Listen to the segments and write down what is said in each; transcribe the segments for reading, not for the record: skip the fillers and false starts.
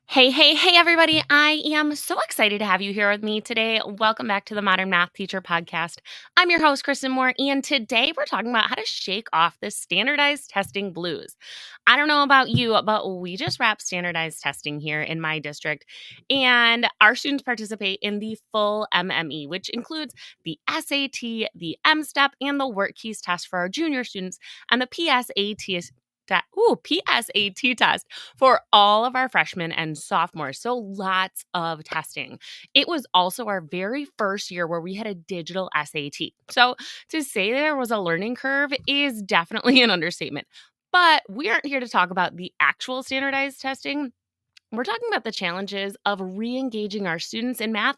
Hey, everybody. I am so excited to have you here with me today. Welcome back to the Modern Math Teacher Podcast. I'm your host, Kristen Moore, and today we're talking about how to shake off the standardized testing blues. I don't know about you, but we just wrapped standardized testing here in my district, and our students participate in the full MME, which includes the SAT, the M Step, and the Work Keys test for our junior students, and the PSAT test for all of our freshmen and sophomores. So lots of testing. It was also our very first year where we had a digital SAT. So to say there was a learning curve is definitely an understatement. But we aren't here to talk about the actual standardized testing. We're talking about the challenges of re engaging our students in math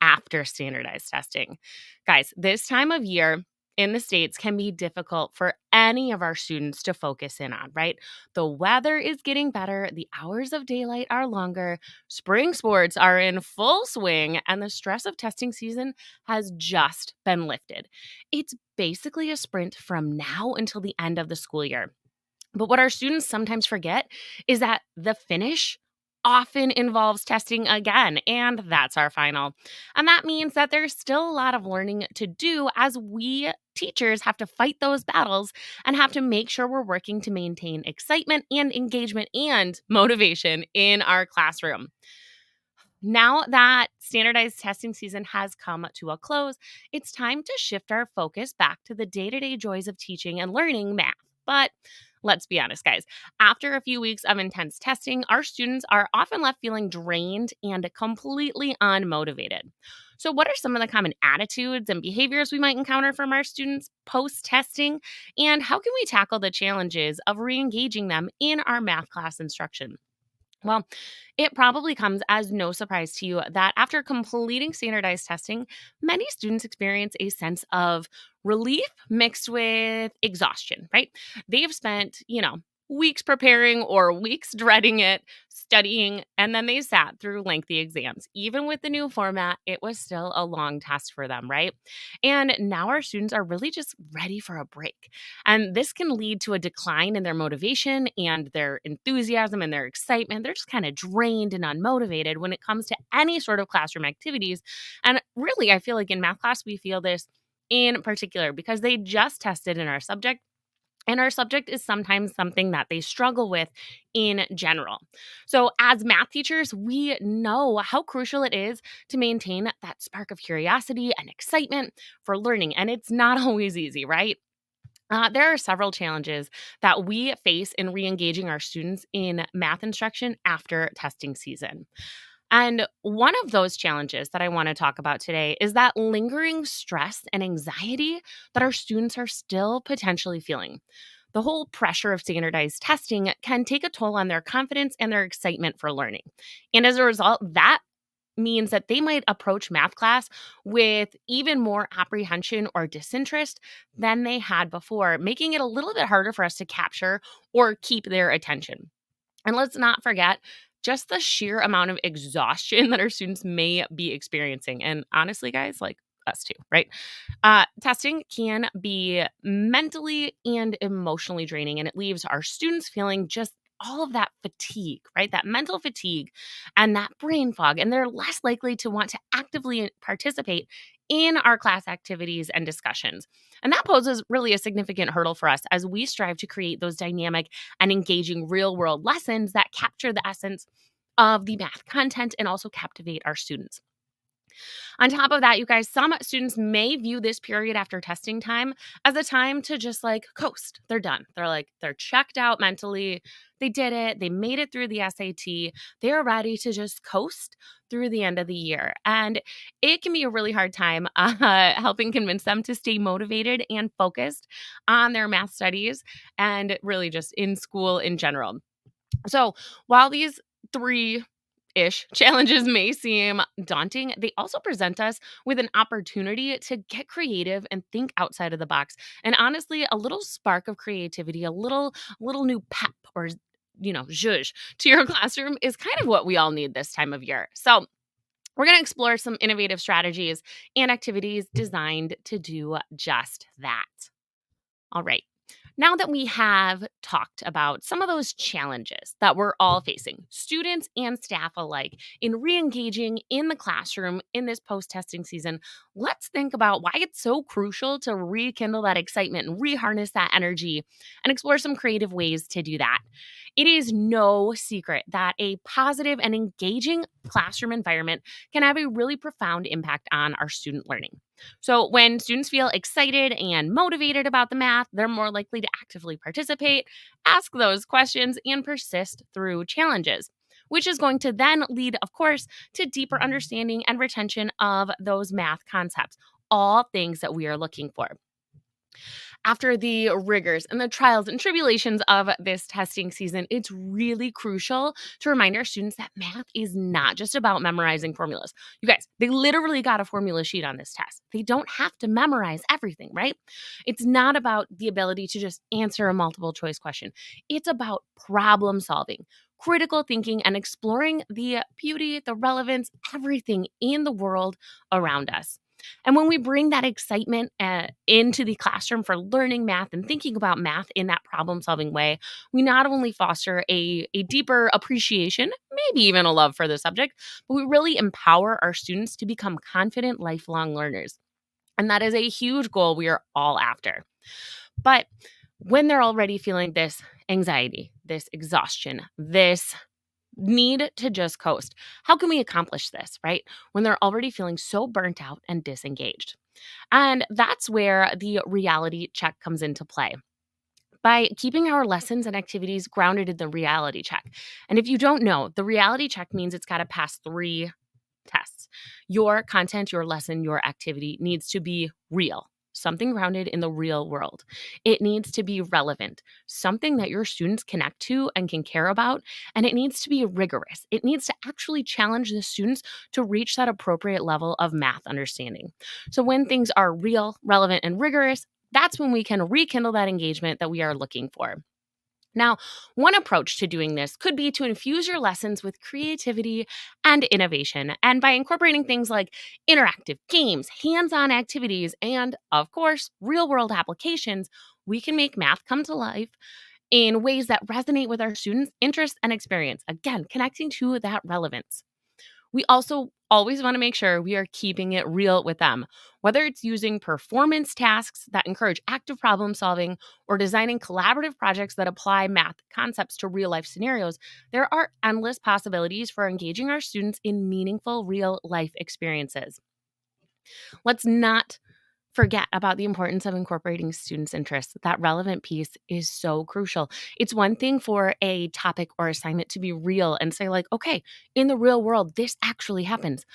after standardized testing. Guys, this time of year in the States can be difficult for any of our students to focus in on, right? The weather is getting better, the hours of daylight are longer, spring sports are in full swing, and the stress of testing season has just been lifted. It's basically a sprint from now until the end of the school year. But what our students sometimes forget is that the finish often involves testing again, and that's our final. And that means that there's still a lot of learning to do as we teachers have to fight those battles and have to make sure we're working to maintain excitement and engagement and motivation in our classroom. Now that standardized testing season has come to a close, it's time to shift our focus back to the day to day joys of teaching and learning math. But let's be honest, guys, after a few weeks of intense testing, our students are often left feeling drained and completely unmotivated. So, what are some of the common attitudes and behaviors we might encounter from our students post testing? And how can we tackle the challenges of re engaging them in our math class instruction? Well, it probably comes as no surprise to you that after completing standardized testing, many students experience a sense of relief mixed with exhaustion, right? They've spent, weeks preparing or weeks dreading it, studying, and then they sat through lengthy exams. Even with the new format, it was still a long test for them, right? And now our students are really just ready for a break. And this can lead to a decline in their motivation and their enthusiasm and their excitement. They're just kind of drained and unmotivated when it comes to any sort of classroom activities. And really, I feel like in math class, we feel this in particular because they just tested in our subject. And our subject is sometimes something that they struggle with in general. So, as math teachers, we know how crucial it is to maintain that spark of curiosity and excitement for learning. And it's not always easy, right? There are several challenges that we face in re engaging our students in math instruction after testing season. And one of those challenges that I want to talk about today is that lingering stress and anxiety that our students are still potentially feeling. The whole pressure of standardized testing can take a toll on their confidence and their excitement for learning. And as a result, that means that they might approach math class with even more apprehension or disinterest than they had before, making it a little bit harder for us to capture or keep their attention. And let's not forget just the sheer amount of exhaustion that our students may be experiencing. And honestly, guys, like us too, right? Testing can be mentally and emotionally draining, and it leaves our students feeling just all of that fatigue, right? That mental fatigue and that brain fog, and they're less likely to want to actively participate in our class activities and discussions. And that poses really a significant hurdle for us as we strive to create those dynamic and engaging real world lessons that capture the essence of the math content and also captivate our students. On top of that, you guys, some students may view this period after testing time as a time to just like coast. They're done. They're checked out mentally. They did it. They made it through the SAT. They're ready to just coast through the end of the year. And it can be a really hard time helping convince them to stay motivated and focused on their math studies and really just in school in general. So while these three ish challenges may seem daunting, they also present us with an opportunity to get creative and think outside of the box. And honestly, a little spark of creativity, a little new pep or zhuzh to your classroom is kind of what we all need this time of year. So we're going to explore some innovative strategies and activities designed to do just that. All right. Now that we have talked about some of those challenges that we're all facing, students and staff alike, in re engaging in the classroom in this post testing season, let's think about why it's so crucial to rekindle that excitement and reharness that energy and explore some creative ways to do that. It is no secret that a positive and engaging classroom environment can have a really profound impact on our student learning. So, when students feel excited and motivated about the math, they're more likely to actively participate, ask those questions, and persist through challenges, which is going to then lead, of course, to deeper understanding and retention of those math concepts. All things that we are looking for. After the rigors and the trials and tribulations of this testing season, it's really crucial to remind our students that math is not just about memorizing formulas. You guys, they literally got a formula sheet on this test. They don't have to memorize everything, right? It's not about the ability to just answer a multiple choice question. It's about problem solving, critical thinking, and exploring the beauty, the relevance, everything in the world around us. And when we bring that excitement into the classroom for learning math and thinking about math in that problem solving way, we not only foster a deeper appreciation, maybe even a love for the subject, but we really empower our students to become confident lifelong learners. And that is a huge goal we are all after. But when they're already feeling this anxiety, this exhaustion, this need to just coast. How can we accomplish this, right? When they're already feeling so burnt out and disengaged. And that's where the reality check comes into play. By keeping our lessons and activities grounded in the reality check. And if you don't know, the reality check means it's got to pass three tests. Your content, your lesson, your activity needs to be real, something grounded in the real world. It needs to be relevant, something that your students connect to and can care about. And it needs to be rigorous. It needs to actually challenge the students to reach that appropriate level of math understanding. So when things are real, relevant, and rigorous, that's when we can rekindle that engagement that we are looking for. Now, one approach to doing this could be to infuse your lessons with creativity and innovation. And by incorporating things like interactive games, hands on activities, and of course, real world applications, we can make math come to life in ways that resonate with our students' interests and experience. Again, connecting to that relevance. We also always want to make sure we are keeping it real with them, whether it's using performance tasks that encourage active problem solving or designing collaborative projects that apply math concepts to real life scenarios. There are endless possibilities for engaging our students in meaningful real life experiences. Let's not forget about the importance of incorporating students' interests. That relevant piece is so crucial. It's one thing for a topic or assignment to be real and say, like, okay, in the real world, this actually happens.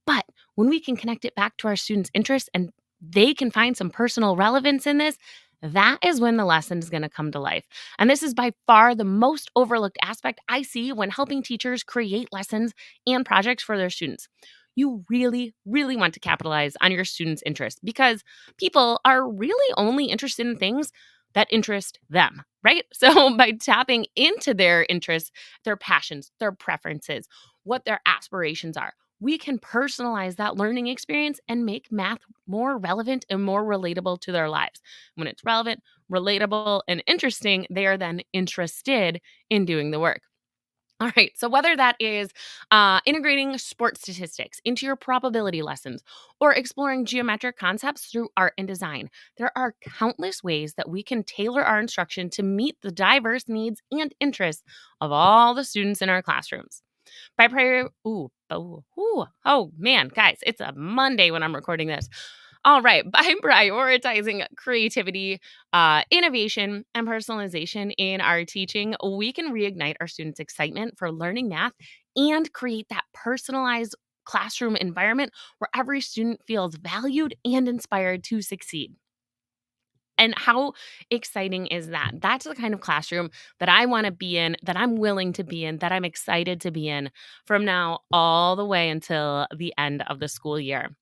But when we can connect it back to our students' interests and they can find some personal relevance in this, that is when the lesson is going to come to life. And this is by far the most overlooked aspect I see when helping teachers create lessons and projects for their students. You really, really want to capitalize on your students' interests because people are really only interested in things that interest them, right? So by tapping into their interests, their passions, their preferences, what their aspirations are, we can personalize that learning experience and make math more relevant and more relatable to their lives. When it's relevant, relatable, and interesting, they are then interested in doing the work. All right. So, whether that is integrating sports statistics into your probability lessons or exploring geometric concepts through art and design, there are countless ways that we can tailor our instruction to meet the diverse needs and interests of all the students in our classrooms. By prior oh man, guys, it's a Monday when I'm recording this. All right, by prioritizing creativity, innovation, and personalization in our teaching, we can reignite our students' excitement for learning math and create that personalized classroom environment where every student feels valued and inspired to succeed. And how exciting is that? That's the kind of classroom that I want to be in, that I'm willing to be in, that I'm excited to be in from now all the way until the end of the school year.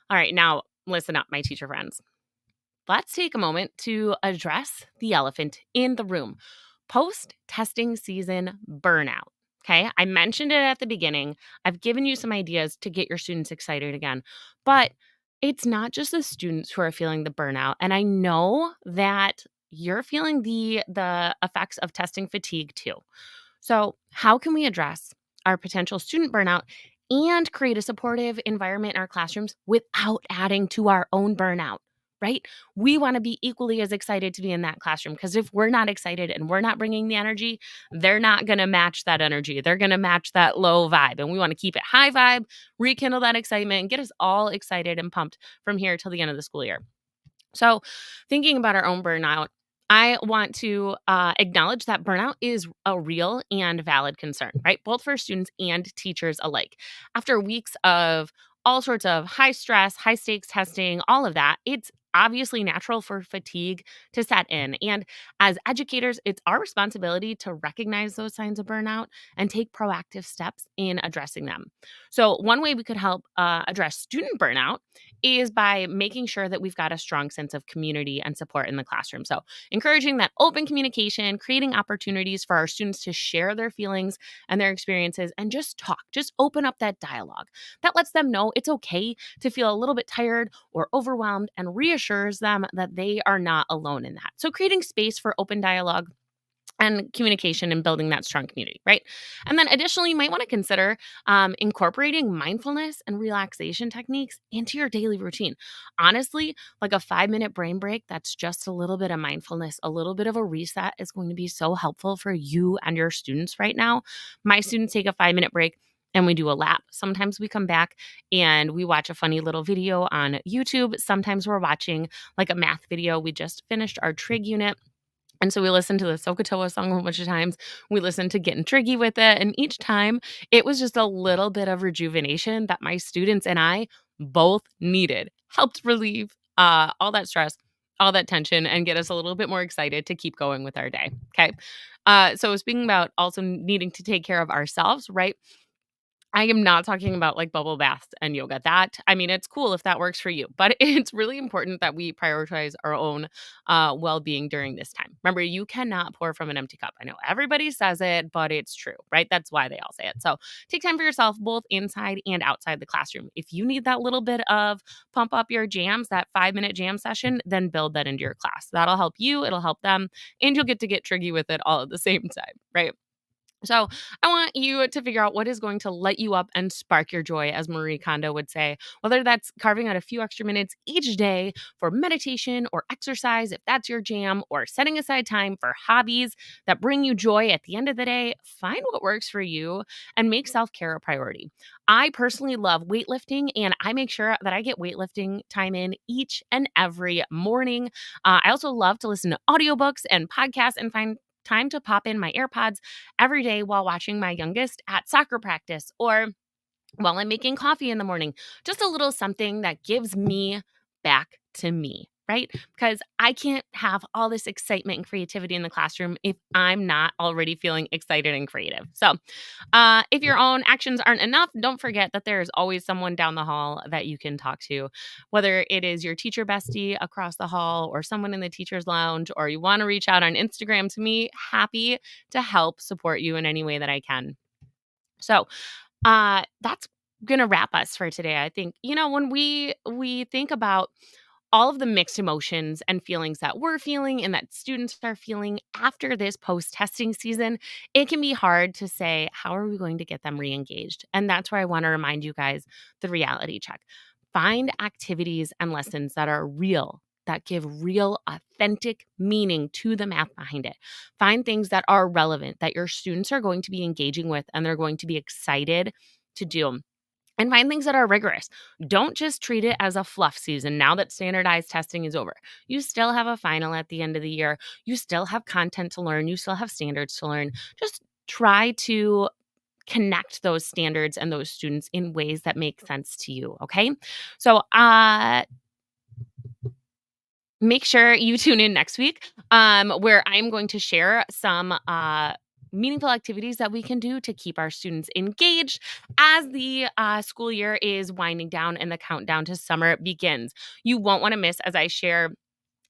All right, now listen up, my teacher friends. Let's take a moment to address the elephant in the room: post testing season burnout. Okay, I mentioned it at the beginning. I've given you some ideas to get your students excited again, but it's not just the students who are feeling the burnout. And I know that you're feeling the effects of testing fatigue too. So, how can we address our potential student burnout and create a supportive environment in our classrooms without adding to our own burnout? Right? We want to be equally as excited to be in that classroom because if we're not excited and we're not bringing the energy, they're not going to match that energy. They're going to match that low vibe. And we want to keep it high vibe, rekindle that excitement, and get us all excited and pumped from here till the end of the school year. So, thinking about our own burnout, I want to acknowledge that burnout is a real and valid concern, right? Both for students and teachers alike. After weeks of all sorts of high stress, high stakes testing, all of that, it's obviously natural for fatigue to set in. And as educators, it's our responsibility to recognize those signs of burnout and take proactive steps in addressing them. So, one way we could help address student burnout is by making sure that we've got a strong sense of community and support in the classroom. So, encouraging that open communication, creating opportunities for our students to share their feelings and their experiences and just talk, just open up that dialogue. That lets them know it's okay to feel a little bit tired or overwhelmed and reassures them that they are not alone in that. So, creating space for open dialogue and communication and building that strong community, right? And then additionally, you might want to consider incorporating mindfulness and relaxation techniques into your daily routine. Honestly, like a 5-minute brain break, that's just a little bit of mindfulness, a little bit of a reset is going to be so helpful for you and your students right now. My students take a 5-minute break and we do a lap. Sometimes we come back and we watch a funny little video on YouTube. Sometimes we're watching like a math video. We just finished our trig unit and so we listened to the Sokotoa song a whole bunch of times. We listened to Getting Triggy with it. And each time it was just a little bit of rejuvenation that my students and I both needed. Helped relieve all that stress, all that tension, and get us a little bit more excited to keep going with our day. Okay. So speaking about also needing to take care of ourselves, right? I am not talking about like bubble baths and yoga. That, I mean, it's cool if that works for you, but it's really important that we prioritize our own well being during this time. Remember, you cannot pour from an empty cup. I know everybody says it, but it's true, right? That's why they all say it. So take time for yourself, both inside and outside the classroom. If you need that little bit of pump up your jams, that 5-minute jam session, then build that into your class. That'll help you, it'll help them, and you'll get tricky with it all at the same time, right? So, I want you to figure out what is going to light you up and spark your joy, as Marie Kondo would say. Whether that's carving out a few extra minutes each day for meditation or exercise, if that's your jam, or setting aside time for hobbies that bring you joy at the end of the day, find what works for you and make self care a priority. I personally love weightlifting, and I make sure that I get weightlifting time in each and every morning. I also love to listen to audiobooks and podcasts and find time to pop in my AirPods every day while watching my youngest at soccer practice or while I'm making coffee in the morning. Just a little something that gives me back to me, right? Because I can't have all this excitement and creativity in the classroom if I'm not already feeling excited and creative. So, if your own actions aren't enough, don't forget that there is always someone down the hall that you can talk to, whether it is your teacher bestie across the hall or someone in the teacher's lounge, or you want to reach out on Instagram to me. Happy to help support you in any way that I can. So, that's gonna wrap us for today. I think, when we think about all of the mixed emotions and feelings that we're feeling and that students are feeling after this post-testing season, it can be hard to say, how are we going to get them re-engaged? And that's where I want to remind you guys the reality check. Find activities and lessons that are real, that give real, authentic meaning to the math behind it. Find things that are relevant, that your students are going to be engaging with and they're going to be excited to do. And find things that are rigorous. Don't just treat it as a fluff season now that standardized testing is over. You still have a final at the end of the year. You still have content to learn. You still have standards to learn. Just try to connect those standards and those students in ways that make sense to you. Okay. So, make sure you tune in next week, where I'm going to share some meaningful activities that we can do to keep our students engaged as the school year is winding down and the countdown to summer begins. You won't want to miss as I share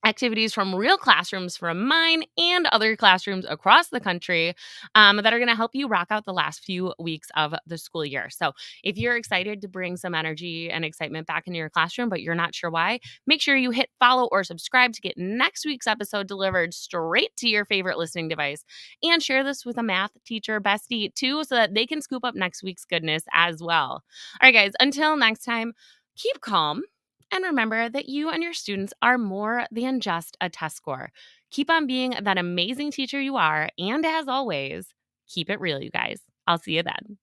activities from real classrooms from mine and other classrooms across the country that are going to help you rock out the last few weeks of the school year. So, if you're excited to bring some energy and excitement back into your classroom, but you're not sure why, make sure you hit follow or subscribe to get next week's episode delivered straight to your favorite listening device. And share this with a math teacher bestie too, so that they can scoop up next week's goodness as well. All right, guys, until next time, keep calm and remember that you and your students are more than just a test score. Keep on being that amazing teacher you are. And as always, keep it real, you guys. I'll see you then.